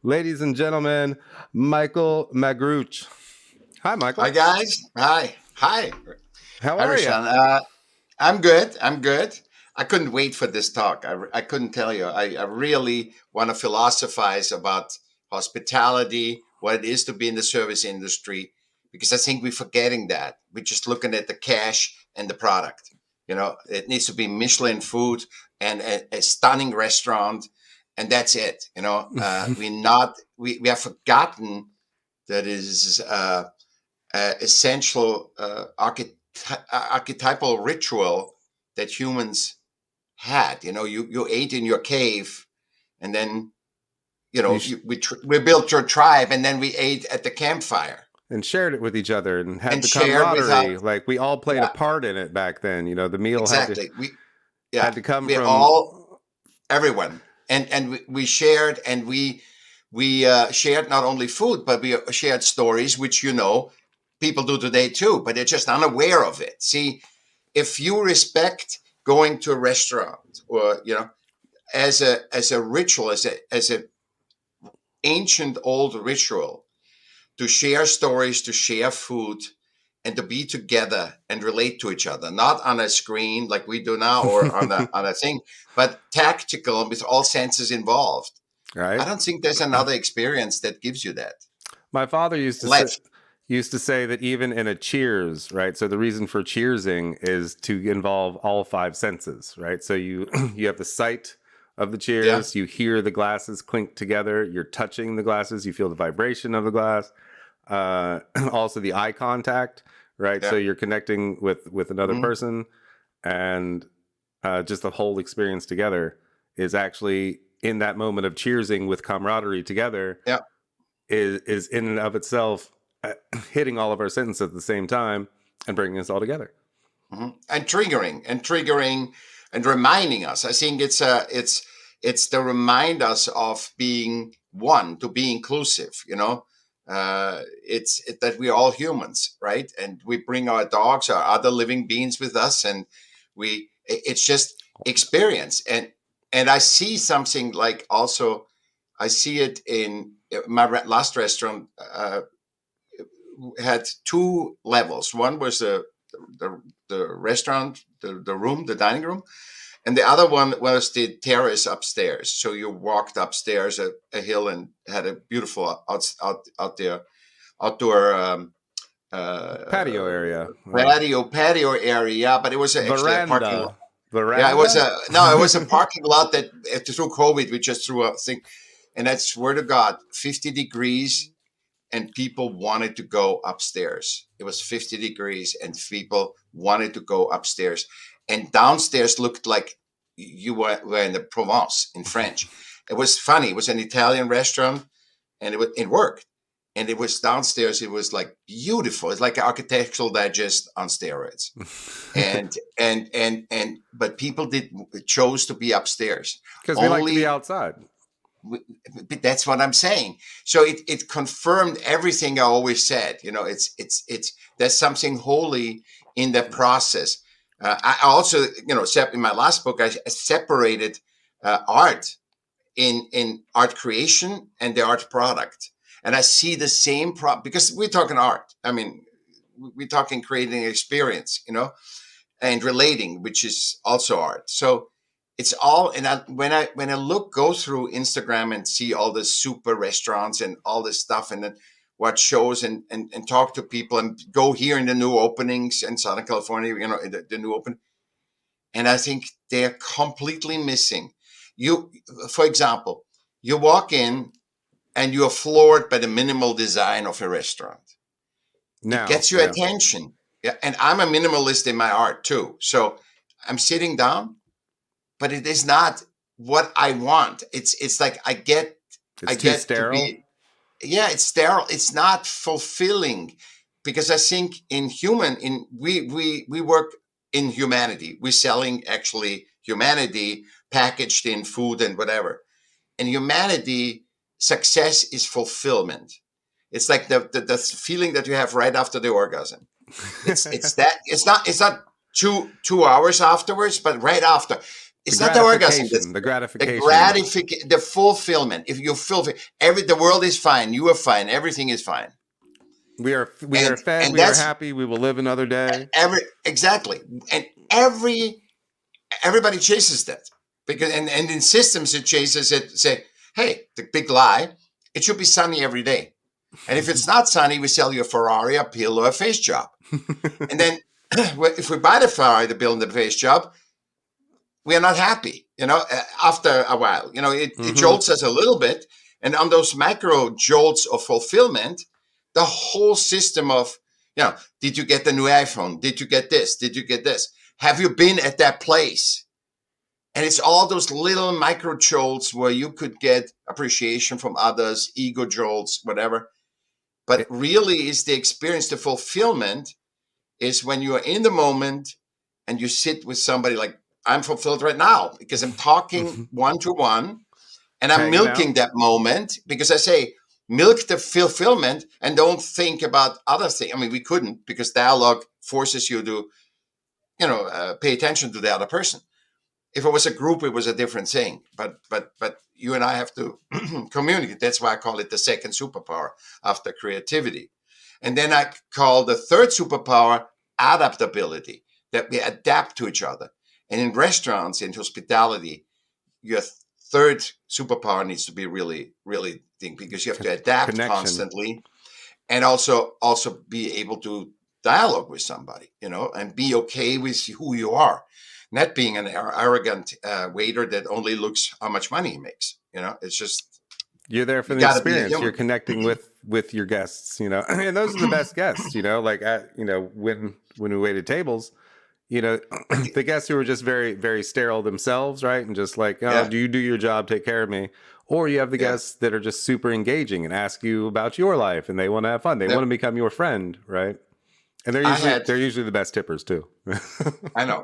Ladies and gentlemen, Michael Magrutsche. Hi, Hi Michael. guys. Hi. Hi. How Hi, are you? Reyshan. I'm good. I'm good. I couldn't wait for this talk. I couldn't tell you. I really want to philosophize about hospitality, what it is to be in the service industry, because I think we're forgetting that. We're just looking at the cash and the product. It needs to be Michelin food and a stunning restaurant, and that's it. We have forgotten that is essential archetypal ritual that humans had. You ate in your cave, and then You sh- we built your tribe, and then we ate at the campfire and shared it with each other and had and the shared without. camaraderie. Like we all played a Yeah, part in it back then. The meal had to exactly. We had yeah to come we from. all everyone and we shared and we shared not only food but we shared stories which people do today too, but they're just unaware of it. See, if you respect going to a restaurant or as a ritual, as a ancient old ritual, to share stories, to share food, and to be together and relate to each other, not on a screen like we do now or on a thing, but tactical and with all senses involved. I Right. don't think there's another experience that gives you that. My father Left. used to say that even in a cheers, right? So the reason for cheersing is to involve all five senses, right? So you you have the sight of the Yeah. cheers, you hear the glasses clink together, you're touching the glasses, you feel the vibration of the glass, also the eye contact, right? So Yeah. you're connecting with another Hmm. person, and just the whole experience together is actually in that moment of cheersing with camaraderie together Yeah. is in and of itself hitting all of our sentences at the same time and bringing us all together. And triggering and reminding us. I think it's to remind us of being one, to be inclusive. That we're all humans, right? And we bring our dogs or other living beings with us, and it's just experience. And I see something like also. I see it in my last restaurant. Had two levels. One was the, the restaurant, the room, the dining room, and the other one was the terrace upstairs. So you walked upstairs a hill and had a beautiful out there outdoor Patio uh, area, patio area. Yeah, but it was actually a parking lot. veranda, Yeah, it was veranda. a no, it was a parking lot that through COVID we just threw a thing, and I swear to God, 50 degrees and people wanted to go upstairs. It was 50 degrees and people wanted to go upstairs. And downstairs looked like you were in the Provence in French. It was funny. It was an Italian restaurant and it worked. And it was downstairs. It was like beautiful. It's like an architectural digest on steroids. But people did chose to be upstairs. Because we like to be Only outside. that's what I'm saying. So it confirmed everything I always said. It's there's something holy in the process. I also, in my last book, I separated art in art creation and the art product, and I see the same because we're talking art. I mean, we're talking creating experience, and relating, which is also art. So it's all. And when I go through Instagram and see all the super restaurants and all this stuff, and then watch shows and talk to people and go here in the new openings in Southern California, the new open, and I think they're completely missing. You, for example, you walk in and you are floored by the minimal design of a restaurant. It Now, gets your yeah, attention. Yeah, and I'm a minimalist in my art too. So I'm sitting down, but it is not what I want. It's like I it's too get to sterile. be. Yeah, it's sterile. It's not fulfilling, because I think in human in we work in humanity. We're selling actually humanity packaged in food and whatever. In humanity, success is fulfillment. It's like the feeling that you have right after the orgasm. It's that it's not 2 hours afterwards, but right after. The It's not the orgasm. gratification, the The gratification. gratification, the fulfillment. If you fulfill the world is fine, you are fine, everything is fine, We are fed, and we are that's happy, we will live another day. exactly, and everybody chases that because and in systems it chases it. Say, hey, the big lie, it should be sunny every day, and if it's not sunny, we sell you a Ferrari, a pill, or a face job, and then if we buy the Ferrari, the pill, and the face job, we are not happy, after a while. It jolts us a little bit. And on those macro jolts of fulfillment, the whole system of, did you get the new iPhone? Did you get this? Did you get this? Have you been at that place? And it's all those little micro jolts where you could get appreciation from others, ego jolts, whatever. But really is the experience, the fulfillment is when you are in the moment and you sit with somebody like, I'm fulfilled right now because I'm talking one-to-one and I'm Hanging milking out. that moment because I say, milk the fulfillment and don't think about other things. I mean, we couldn't because dialogue forces you to, pay attention to the other person. If it was a group, it was a different thing. But you and I have to communicate. That's why I call it the second superpower after creativity. And then I call the third superpower adaptability, that we adapt to each other. And in restaurants, in hospitality, your third superpower needs to be really, really thing because you have to adapt Connection. constantly and also be able to dialogue with somebody, and be okay with who you are. Not being an arrogant waiter that only looks how much money he makes. It's just You're there for you the got to be a experience. You're human. connecting with your guests, and those are the best guests, like when we waited tables, the guests who were just very, very sterile themselves, right? And just like, oh, Yeah, do you do your job, take care of me? Or you have the yeah, guests that are just super engaging and ask you about your life and they want to have fun. They yeah. want to become your friend, right? And I had, they're usually the best tippers too. I know,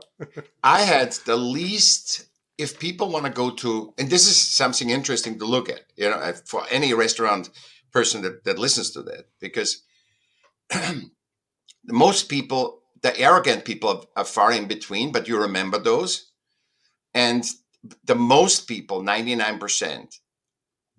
I had the least. If people want to go to, and this is something interesting to look at, for any restaurant person that listens to that, because most people, the arrogant people, are far in between, but you remember those. And the most people, 99%,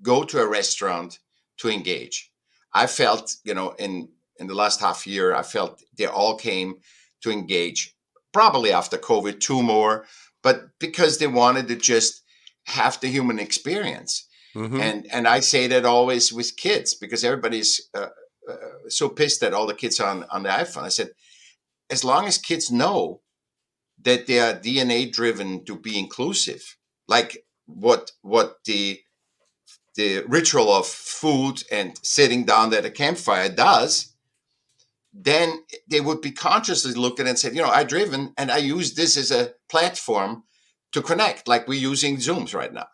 go to a restaurant to engage. I felt, in the last half year, I felt they all came to engage. Probably after COVID, two more, but because they wanted to just have the human experience. Hmm. And I say that always with kids because everybody's so pissed that all the kids are on the iPhone. I said, as long as kids know that they are DNA driven to be inclusive, like what the ritual of food and sitting down at a campfire does, then they would be consciously looking and say, I driven and I use this as a platform to connect, like we're using Zooms right now.